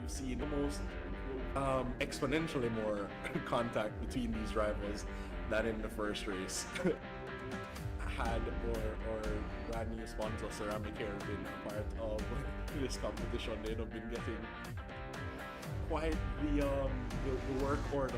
you've seen almost exponentially more contact between these rivals than in the first race. Had or brand new sponsor Ceramic Hair been a part of this competition, they'd have been getting quite the work order.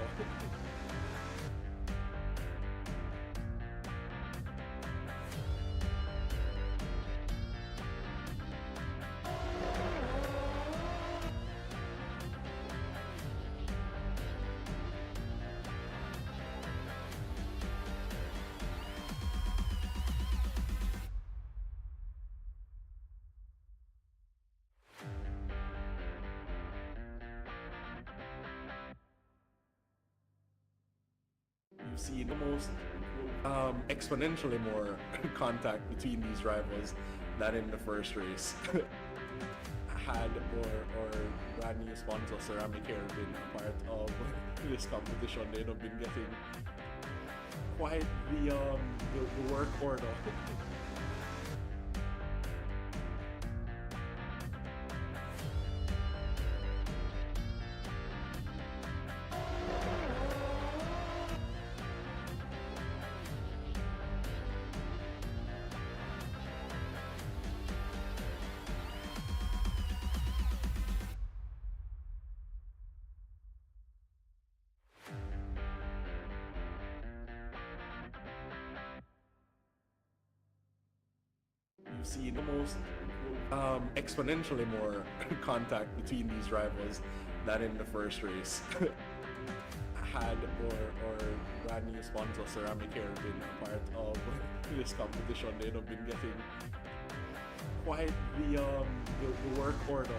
You've seen almost exponentially more contact between these rivals than in the first race. Had or brand new sponsor Ceramic Hair been a part of this competition, they'd have been getting quite the work order. You've seen almost exponentially more contact between these rivals than in the first race. Had or brand new sponsor Ceramic Hair been a part of this competition, they'd have been getting quite the work order.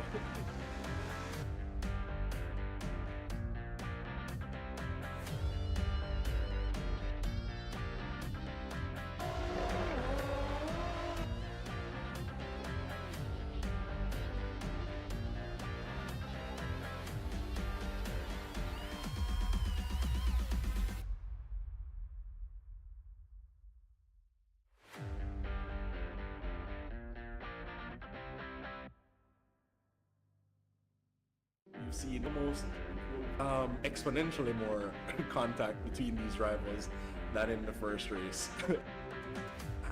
You've seen almost exponentially more contact between these rivals than in the first race.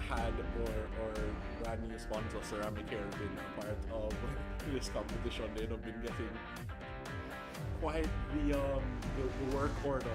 Had or brand new sponsor Ceramic Hair been a part of this competition, they'd have been getting quite the work order.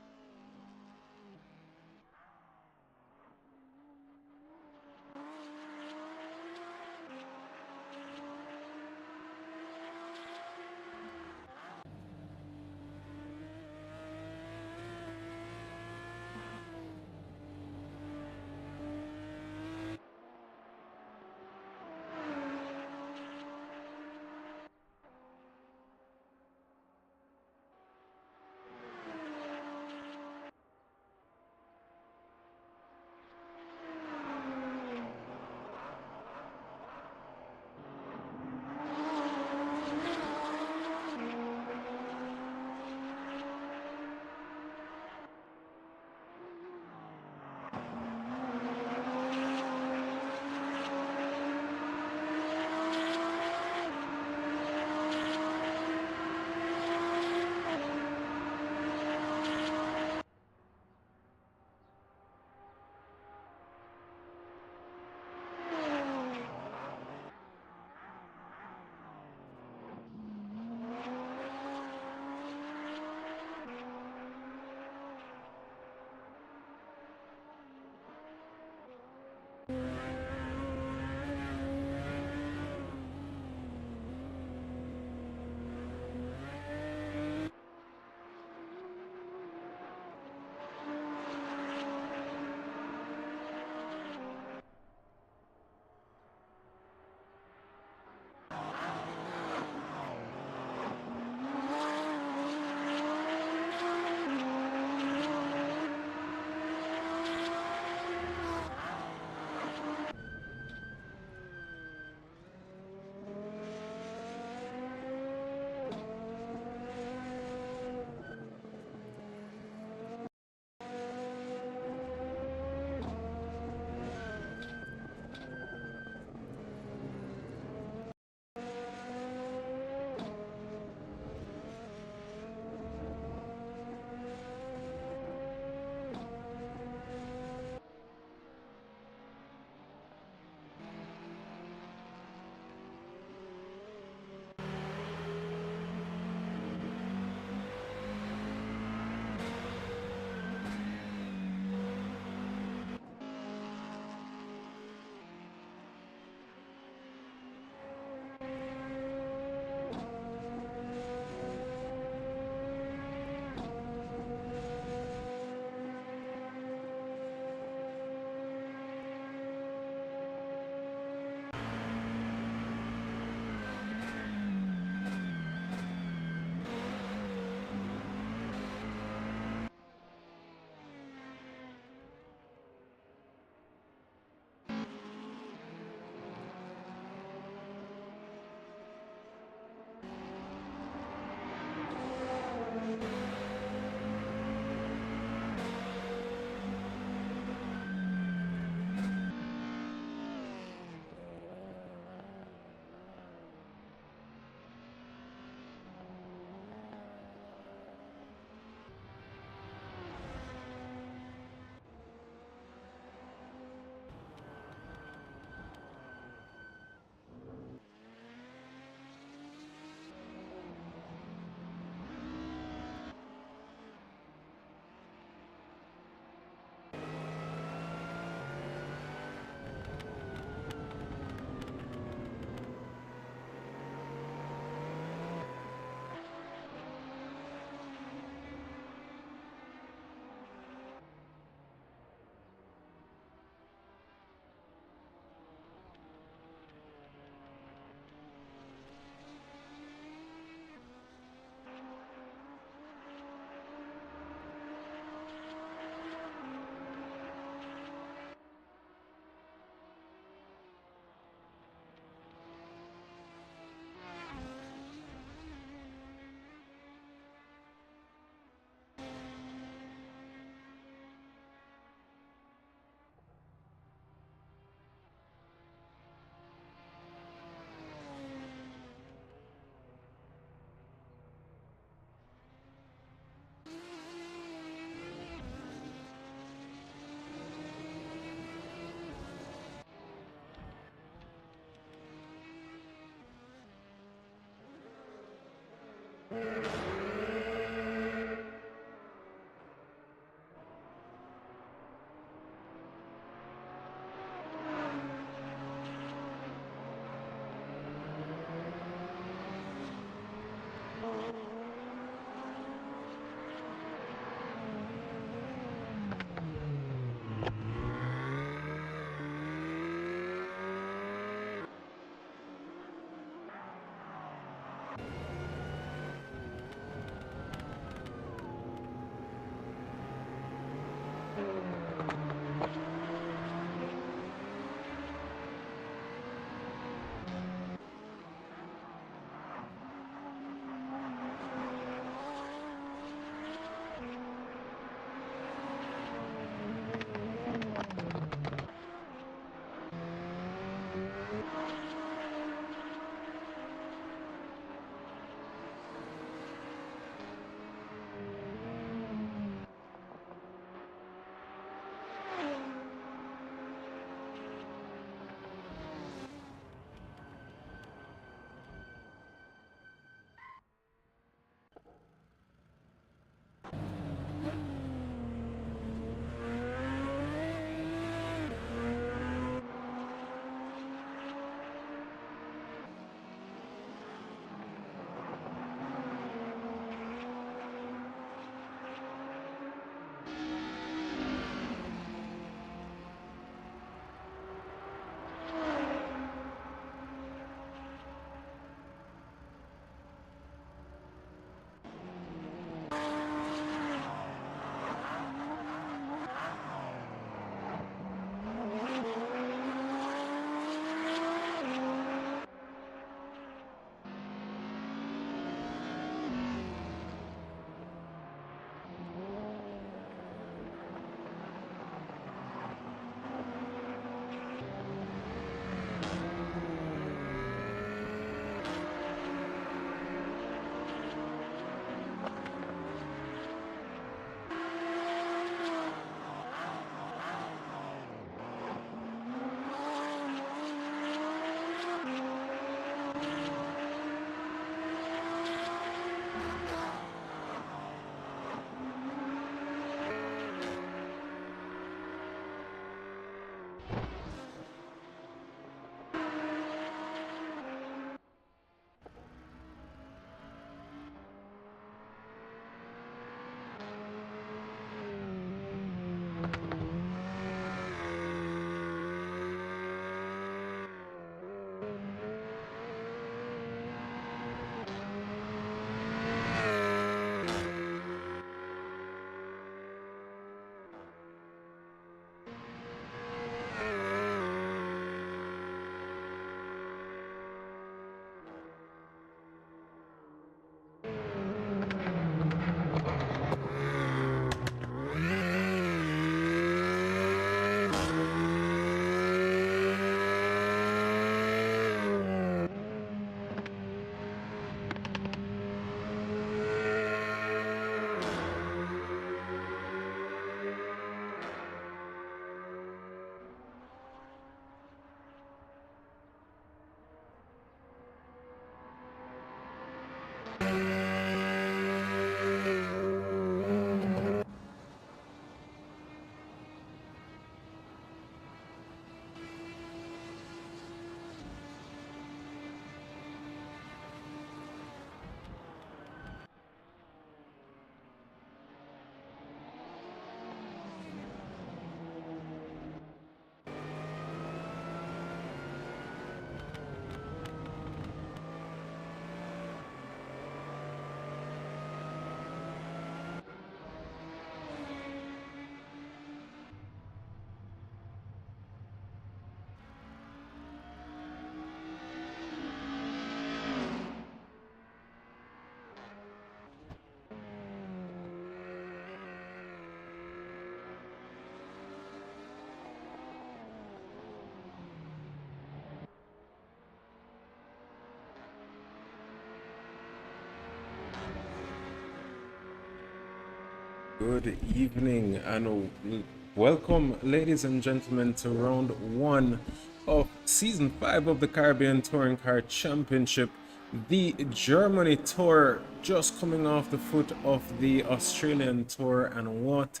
Good evening and welcome, ladies and gentlemen, to round one of season 5 of the Caribbean Touring Car Championship. The Germany tour just coming off the foot of the Australian tour, and what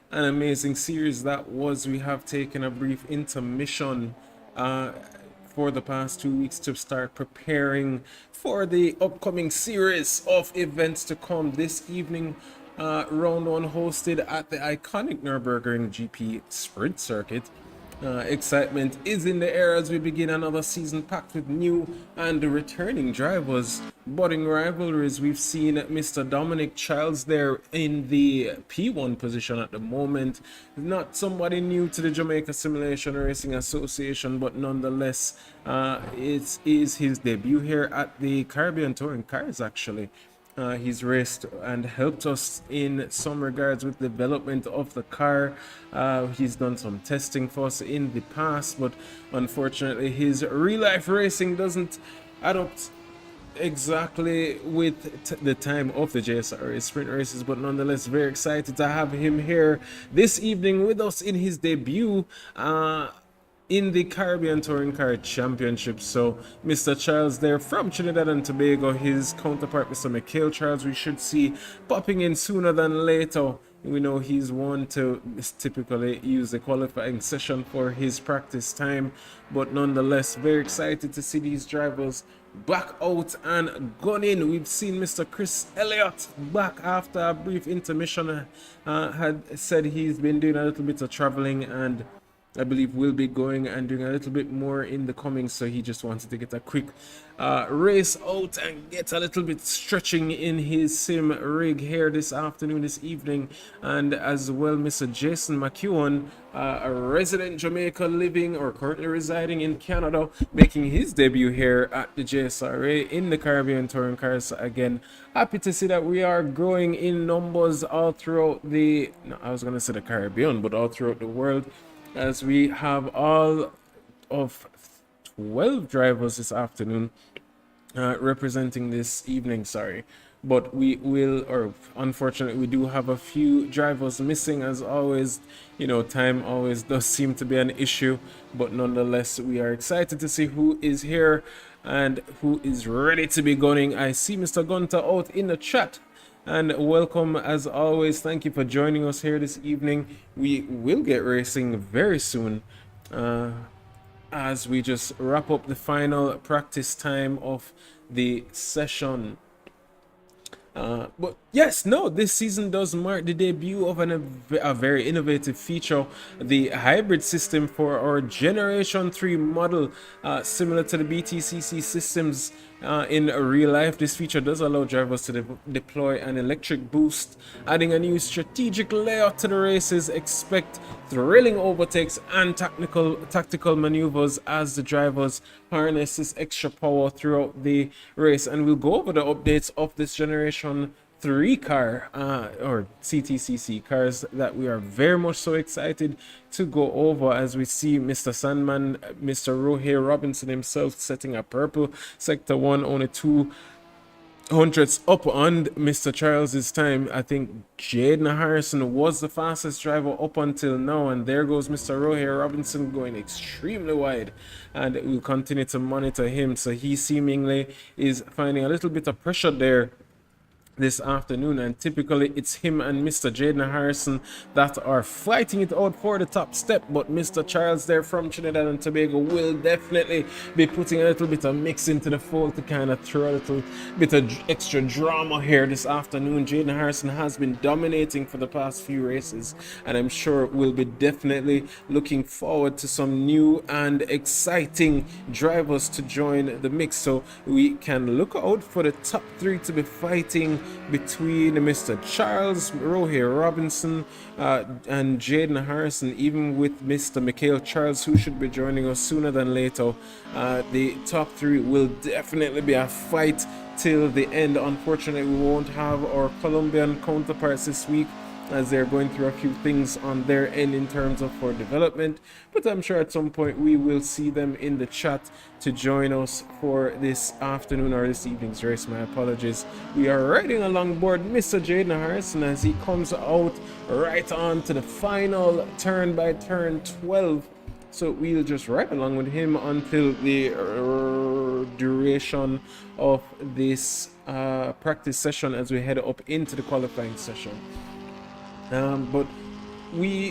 an amazing series that was. We have taken a brief intermission for the past 2 weeks to start preparing for the upcoming series of events to come. This evening, round one hosted at the iconic Nürburgring GP sprint circuit. Excitement is in the air as we begin another season packed with new and returning drivers. Budding rivalries, we've seen Mr. Dominic Childs there in the P1 position at the moment. Not somebody new to the Jamaica Simulation Racing Association, but nonetheless, it is his debut here at the Caribbean Touring Cars actually. He's raced and helped us in some regards with development of the car. He's done some testing for us in the past, but unfortunately his real life racing doesn't add up exactly with the time of the JSRA sprint races. But nonetheless, very excited to have him here this evening with us in his debut in the Caribbean Touring Car Championship. So Mr. Charles there from Trinidad and Tobago, his counterpart Mr. Mikhail Charles, we should see popping in sooner than later. We know he's one to typically use the qualifying session for his practice time, but nonetheless, very excited to see these drivers back out and gunning. We've seen Mr. Chris Elliott back after a brief intermission. Had said he's been doing a little bit of traveling, and I believe we'll be going and doing a little bit more in the coming, so he just wanted to get a quick race out and get a little bit stretching in his sim rig here this afternoon, this evening. And as well, Mr. Jason McEwen, a resident Jamaica living or currently residing in Canada, making his debut here at the JSRA in the Caribbean Touring Cars. Again, happy to see that we are growing in numbers all throughout the, no, I was going to say the Caribbean, but all throughout the world, as we have all of 12 drivers this afternoon representing this evening, sorry. But we will, or unfortunately, we do have a few drivers missing as always. You know, time always does seem to be an issue, but nonetheless, we are excited to see who is here and who is ready to be gunning. I see Mr. Gunter out in the chat. And welcome as always. Thank you for joining us here this evening. We will get racing very soon as we just wrap up the final practice time of the session. But yes, no, this season does mark the debut of a very innovative feature, the hybrid system for our Generation 3 model, similar to the BTCC systems in real life. This feature does allow drivers to deploy an electric boost, adding a new strategic layout to the races. Expect thrilling overtakes and tactical maneuvers as the drivers harness this extra power throughout the race. And we'll go over the updates of this Generation 3 car or CTCC cars that we are very much so excited to go over, as we see Mr. Sandman, Mr. Rohey Robinson himself setting a purple sector 1, only 200ths up on Mr. Charles's time. I think Jaden Harrison was the fastest driver up until now, and there goes Mr. Rohey Robinson going extremely wide, and we'll continue to monitor him. So he seemingly is finding a little bit of pressure there this afternoon, and typically it's him and Mr. Jaden Harrison that are fighting it out for the top step. But Mr. Charles there from Trinidad and Tobago will definitely be putting a little bit of mix into the fold to kind of throw a little bit of extra drama here this afternoon. Jaden Harrison has been dominating for the past few races, and I'm sure we'll be definitely looking forward to some new and exciting drivers to join the mix, so we can look out for the top 3 to be fighting between Mr. Charles, Rohey Robinson, and Jaden Harrison, even with Mr. Mikhail Charles, who should be joining us sooner than later. The top 3 will definitely be a fight till the end. Unfortunately, we won't have our Colombian counterparts this week, as they're going through a few things on their end in terms of for development, but I'm sure at some point we will see them in the chat to join us for this afternoon or this evening's race. My apologies. We are riding along board Mr. Jaden Harrison as he comes out right on to the final turn by turn 12. So we'll just ride along with him until the duration of this practice session as we head up into the qualifying session. But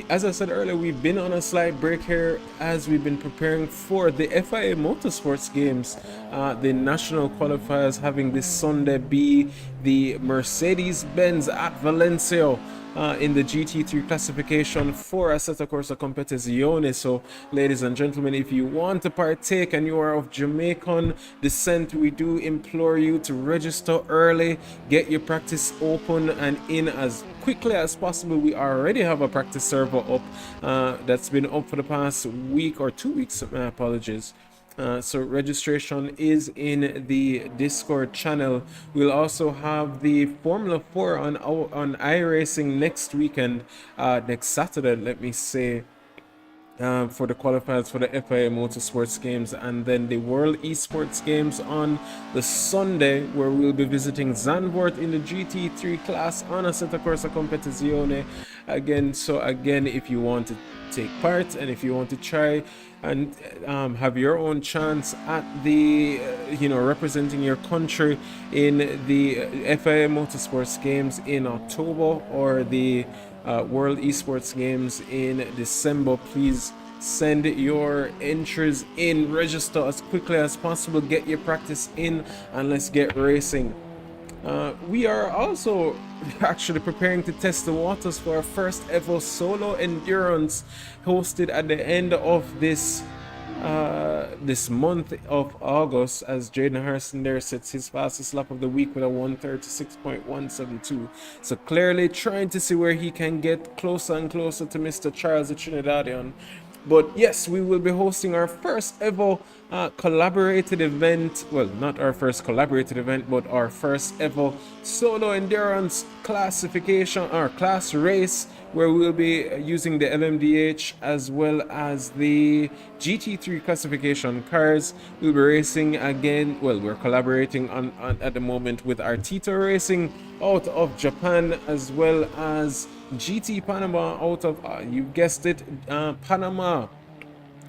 as I said earlier, we've been on a slight break here as we've been preparing for the FIA Motorsports Games. The national qualifiers having this Sunday be the Mercedes-Benz at Valencia in the GT3 classification for Assetto Corsa Competizione. So, ladies and gentlemen, if you want to partake and you are of Jamaican descent, we do implore you to register early, get your practice open and in as quickly as possible. We already have a practice server up that's been up for the past week or 2 weeks, my apologies. So registration is in the Discord channel. We'll also have the Formula 4 on iRacing next weekend, next Saturday, let me say, for the qualifiers for the FIA Motorsports Games, and then the World Esports Games on the Sunday, where we'll be visiting Zandvoort in the GT3 class on Assetto Corsa Competizione again. So again, if you want to take part and if you want to try and have your own chance at the representing your country in the FIA Motorsports Games in October or the World Esports Games in December, please send your entries in, register as quickly as possible, get your practice in, and let's get racing. We are also actually preparing to test the waters for our first ever solo endurance hosted at the end of this month of August, as Jaden Harrison there sets his fastest lap of the week with a 1:36.172. So clearly trying to see where he can get closer and closer to Mr. Charles the Trinidadian. But yes, we will be hosting our first ever collaborated event. Well, not our first collaborated event, but our first ever solo endurance classification or class race, where we'll be using the LMDH as well as the GT3 classification cars. We'll be racing again. Well, we're collaborating on at the moment with Artito Racing out of Japan, as well as GT Panama out of, you guessed it, Panama.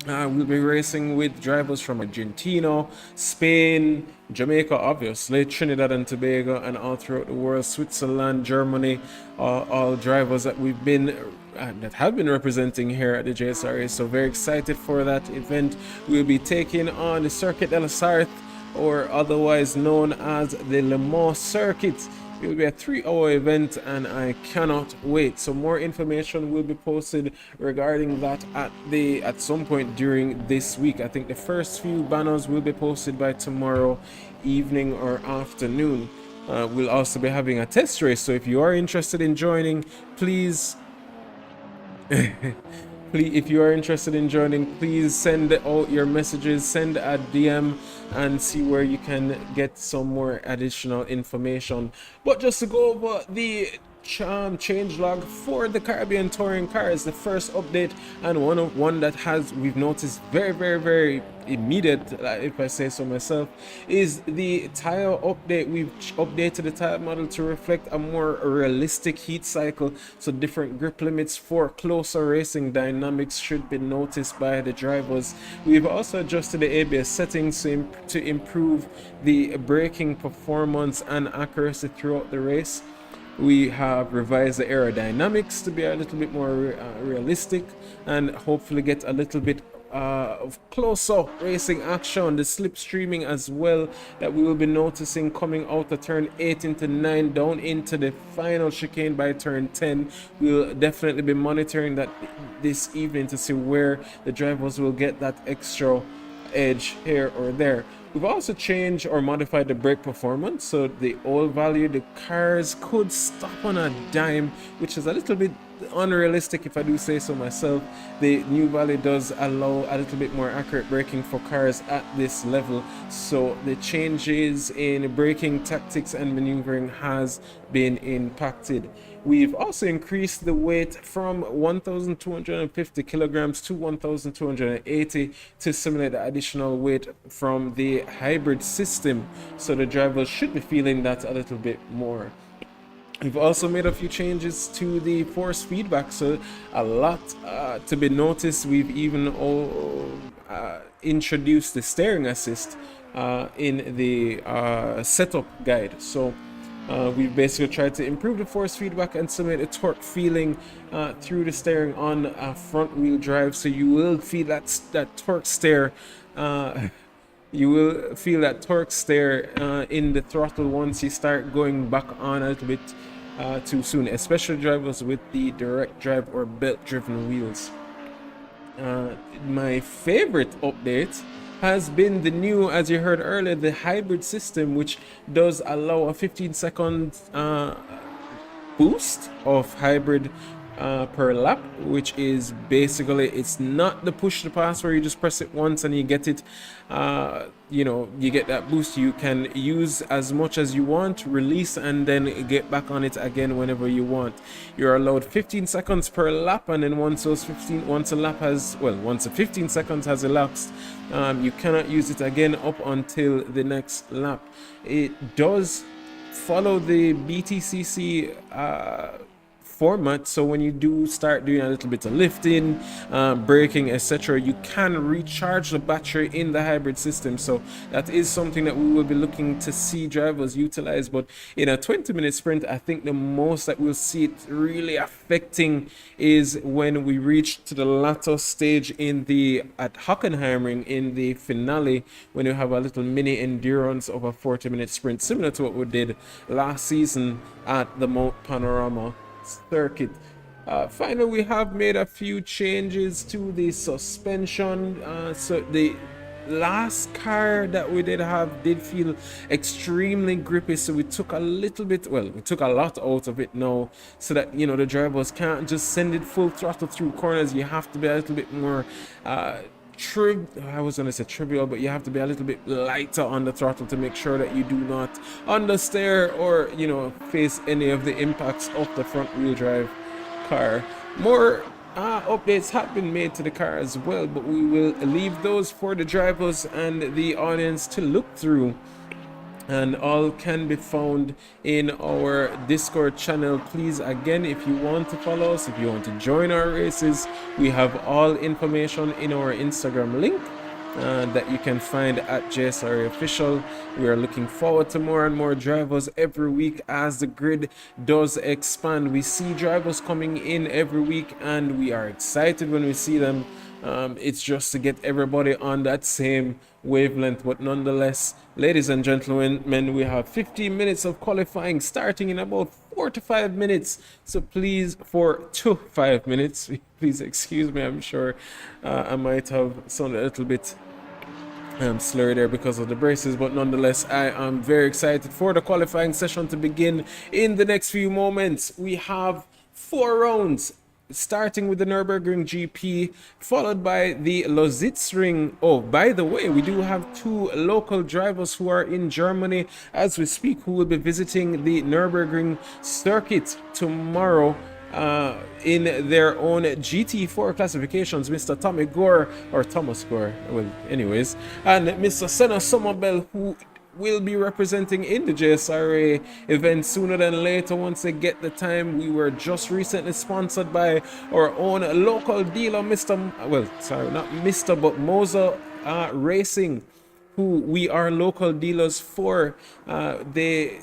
We'll be racing with drivers from Argentina, Spain, Jamaica, obviously, Trinidad and Tobago, and all throughout the world, Switzerland, Germany, all drivers that we've been that have been representing here at the JSRA. So very excited for that event. We'll be taking on the Circuit del Sarthe, or otherwise known as the Le Mans Circuit. It will be a 3-hour event and I cannot wait. So more information will be posted regarding that at some point during this week. I think the first few banners will be posted by tomorrow evening or afternoon. We'll also be having a test race, so if you are interested in joining, please if you are interested in joining, please send out your messages, send a DM and see where you can get some more additional information. But just to go over the change log for the Caribbean touring cars, the first update, and one that we've noticed very immediate, if I say so myself, is the tire update. We've updated the tire model to reflect a more realistic heat cycle, so different grip limits for closer racing dynamics should be noticed by the drivers. We've also adjusted the ABS settings to improve the braking performance and accuracy throughout the race. We have revised the aerodynamics to be a little bit more realistic and hopefully get a little bit of closer racing action. The slipstreaming as well that we will be noticing coming out of turn 8 into 9 down into the final chicane by turn 10. We'll definitely be monitoring that this evening to see where the drivers will get that extra edge here or there. We've also changed or modified the brake performance. So the old value, the cars could stop on a dime, which is a little bit unrealistic if I do say so myself. The new value does allow a little bit more accurate braking for cars at this level. So the changes in braking tactics and maneuvering has been impacted. We've also increased the weight from 1,250 kilograms to 1,280 to simulate the additional weight from the hybrid system, so the drivers should be feeling that a little bit more. We've also made a few changes to the force feedback, so a lot to be noticed. We've even introduced the steering assist in the setup guide. So we basically tried to improve the force feedback and simulate the torque feeling through the steering on a front wheel drive. So you will feel that torque stare. You will feel that torque stare in the throttle once you start going back on a little bit too soon, especially drivers with the direct drive or belt driven wheels. My favorite update has been the new, as you heard earlier, the hybrid system, which does allow a 15-second boost of hybrid per lap, which is basically, it's not the push to pass where you just press it once and you get it, you get that boost. You can use as much as you want, release, and then get back on it again whenever you want. You're allowed 15 seconds per lap, and then once the 15 seconds has elapsed, you cannot use it again up until the next lap. It does follow the BTCC format, so when you do start doing a little bit of lifting, braking, etc., you can recharge the battery in the hybrid system. So that is something that we will be looking to see drivers utilize. But in a 20-minute sprint, I think the most that we'll see it really affecting is when we reach to the latter stage at Hockenheimring in the finale, when you have a little mini endurance of a 40-minute sprint, similar to what we did last season at the Mount Panorama circuit. Finally, we have made a few changes to the suspension. So the last car that we did feel extremely grippy, so we took a lot out of it now, so that the drivers can't just send it full throttle through corners. You have to be a little bit more I was gonna say trivial, but you have to be a little bit lighter on the throttle to make sure that you do not understeer or face any of the impacts of the front wheel drive car. More updates have been made to the car as well, but we will leave those for the drivers and the audience to look through, and all can be found in our Discord channel. Please, again, if you want to follow us, if you want to join our races, we have all information in our Instagram link that you can find at JSRA Official. We are looking forward to more and more drivers every week as the grid does expand. We see drivers coming in every week, and we are excited when we see them. It's just to get everybody on that same wavelength. But nonetheless, ladies and gentlemen, we have 15 minutes of qualifying starting in about 4 to 5 minutes. So please, 4 to 5 minutes, please excuse me. I'm sure I might have sounded a little bit slurry there because of the braces, but nonetheless, I am very excited for the qualifying session to begin in the next few moments. We have 4 rounds, starting with the Nürburgring GP, followed by the Lausitzring. Oh, by the way, we do have 2 local drivers who are in Germany as we speak, who will be visiting the Nürburgring circuit tomorrow in their own GT4 classifications, Mr. Thomas Gore, well, anyways, and Mr. Senna Sommerbell, who will be representing in the JSRA event sooner than later once they get the time. We were just recently sponsored by our own local dealer, Moser Racing, who we are local dealers for. They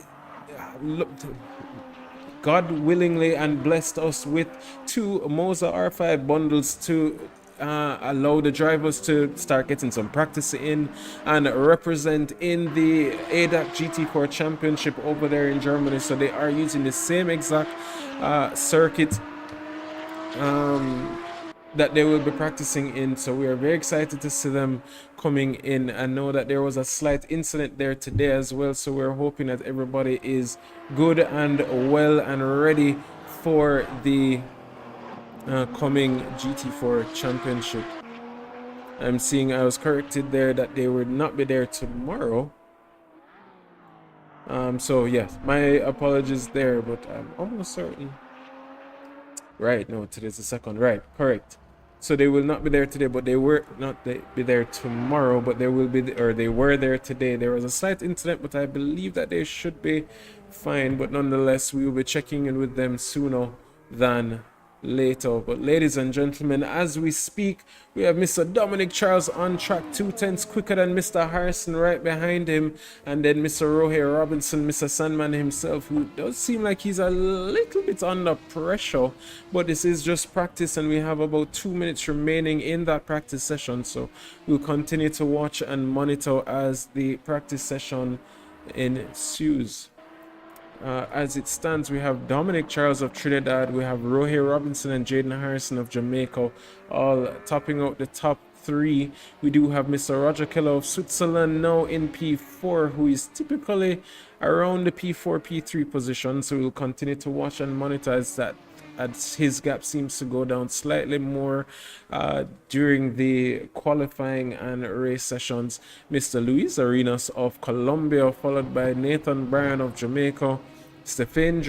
God willingly and blessed us with 2 Moser R5 bundles to allow the drivers to start getting some practice in and represent in the ADAC GT4 championship over there in Germany. So they are using the same exact circuit that they will be practicing in. So we are very excited to see them coming in. I know that there was a slight incident there today as well, so we're hoping that everybody is good and well and ready for the coming GT4 championship. I'm seeing I was corrected there that they would not be there tomorrow. So yes, my apologies there, but I'm almost certain. Right, no, today's the 2nd. Right, correct. So they will not be there today, but they were not be there tomorrow, but they will be, or they were there today. There was a slight incident, but I believe that they should be fine. But nonetheless, we will be checking in with them sooner than later. But ladies and gentlemen, as we speak, we have Mr. Dominic Charles on track 2/10 quicker than Mr. Harrison right behind him, and then Mr. Rohe Robinson, Mr. Sandman himself, who does seem like he's a little bit under pressure, but this is just practice and we have about 2 minutes remaining in that practice session, so we'll continue to watch and monitor as the practice session ensues. As it stands, we have Dominic Charles of Trinidad, we have Rohe Robinson and Jaden Harrison of Jamaica, all topping out the top three. We do have Mr. Roger Keller of Switzerland now in P4, who is typically around the P4, P3 position, so we'll continue to watch and monitor as his gap seems to go down slightly more during the qualifying and race sessions. Mr. Luis Arenas of Colombia, followed by Nathan Bryan of Jamaica, Stéphane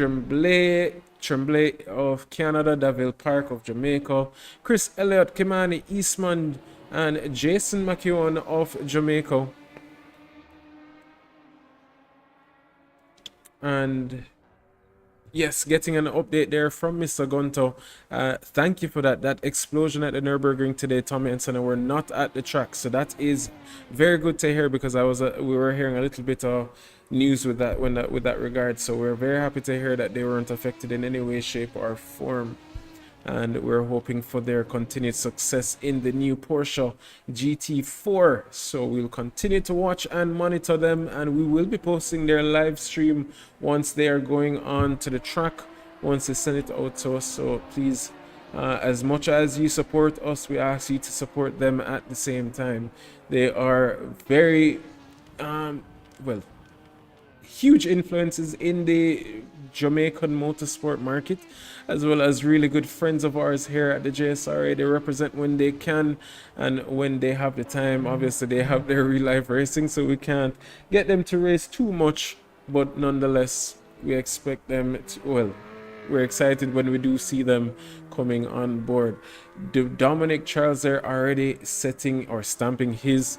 Tremblay of Canada, Davil Park of Jamaica, Chris Elliott, Kimani Eastman, and Jason McEwen of Jamaica. And yes, getting an update there from Mr. Gunto. Thank you for that explosion at the Nürburgring today, Tommy and Senna. We're not at the track, so that is very good to hear, because we were hearing a little bit of news with that regard. So we're very happy to hear that they weren't affected in any way, shape, or form. And we're hoping for their continued success in the new Porsche GT4. So we'll continue to watch and monitor them, and we will be posting their live stream once they are going on to the track, once they send it out to us. So please, as much as you support us, we ask you to support them at the same time. They are very huge influences in the Jamaican motorsport market, as well as really good friends of ours here at the JSRA. They represent when they can and when they have the time. Obviously they have their real life racing, so we can't get them to race too much, but nonetheless we expect them to, we're excited when we do see them coming on board. Dominic Charles there already setting or stamping his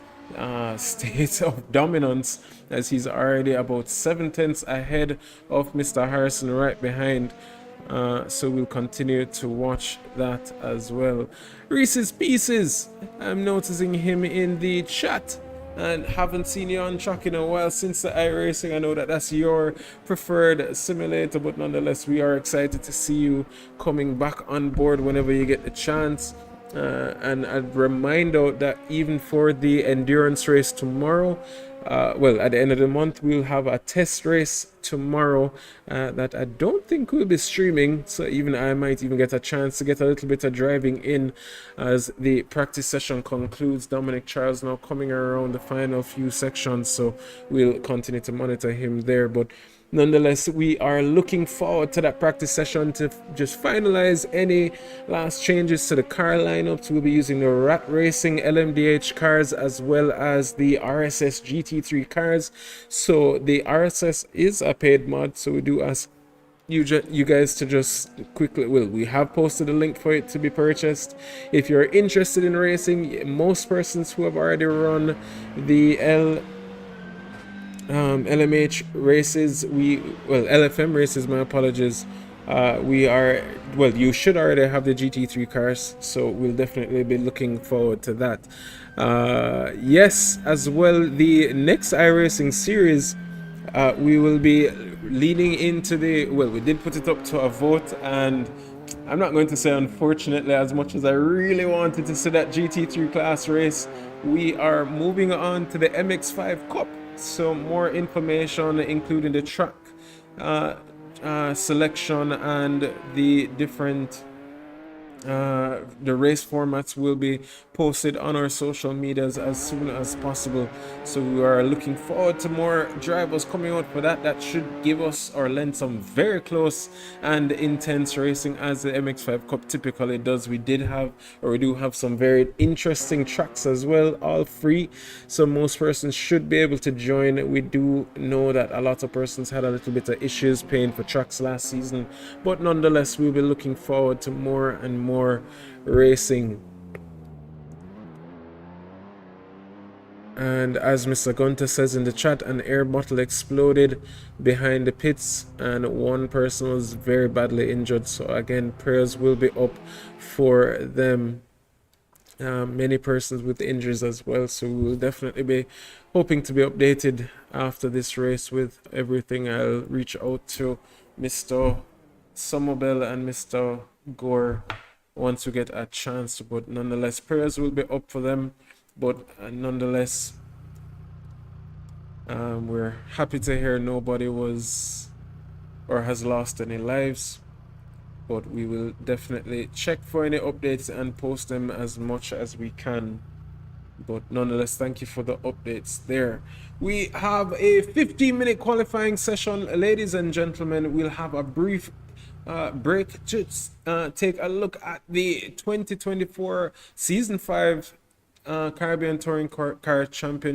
state of dominance, as he's already about 7/10 ahead of Mr. Harrison right behind. So we'll continue to watch that as well. Reese's Pieces, I'm noticing him in the chat and haven't seen you on track in a while since the iRacing. I know that that's your preferred simulator, but nonetheless we are excited to see you coming back on board whenever you get the chance. And I'd remind out that even for the endurance race tomorrow, at the end of the month, we'll have a test race tomorrow that I don't think we'll be streaming, so even I might even get a chance to get a little bit of driving in as the practice session concludes. Dominic Charles now coming around the final few sections, so we'll continue to monitor him there. But nonetheless, we are looking forward to that practice session to just finalize any last changes to the car lineups. We'll be using the Rat Racing LMDH cars as well as the RSS GT3 cars. So the RSS is a paid mod, so we do ask you guys to just quickly, we have posted a link for it to be purchased. If you're interested in racing, most persons who have already run the LMH races, LFM races, my apologies, you should already have the GT3 cars, so we'll definitely be looking forward to that. Yes, as well, the next iRacing series, we will be leaning into we did put it up to a vote, and I'm not going to say unfortunately, as much as I really wanted to see that GT3 class race, we are moving on to the MX5 Cup. So more information, including the track selection and the different the race formats, will be posted on our social medias as soon as possible. So we are looking forward to more drivers coming out for that. That should give us or lend some very close and intense racing, as the MX5 Cup typically does. We do have some very interesting tracks as well, all free, so most persons should be able to join. We do know that a lot of persons had a little bit of issues paying for tracks last season, but nonetheless we'll be looking forward to more and more racing. And as Mr. Gunter says in the chat, an air bottle exploded behind the pits and one person was very badly injured. So again, prayers will be up for them. Many persons with injuries as well. So we will definitely be hoping to be updated after this race with everything. I'll reach out to Mr. Somerville and Mr. Gore once we get a chance. But nonetheless, prayers will be up for them. But nonetheless, we're happy to hear nobody was or has lost any lives. But we will definitely check for any updates and post them as much as we can. But nonetheless, thank you for the updates there. We have a 15-minute qualifying session, ladies and gentlemen. We'll have a brief break to take a look at the 2024 Season 5 Caribbean Touring Car Championship.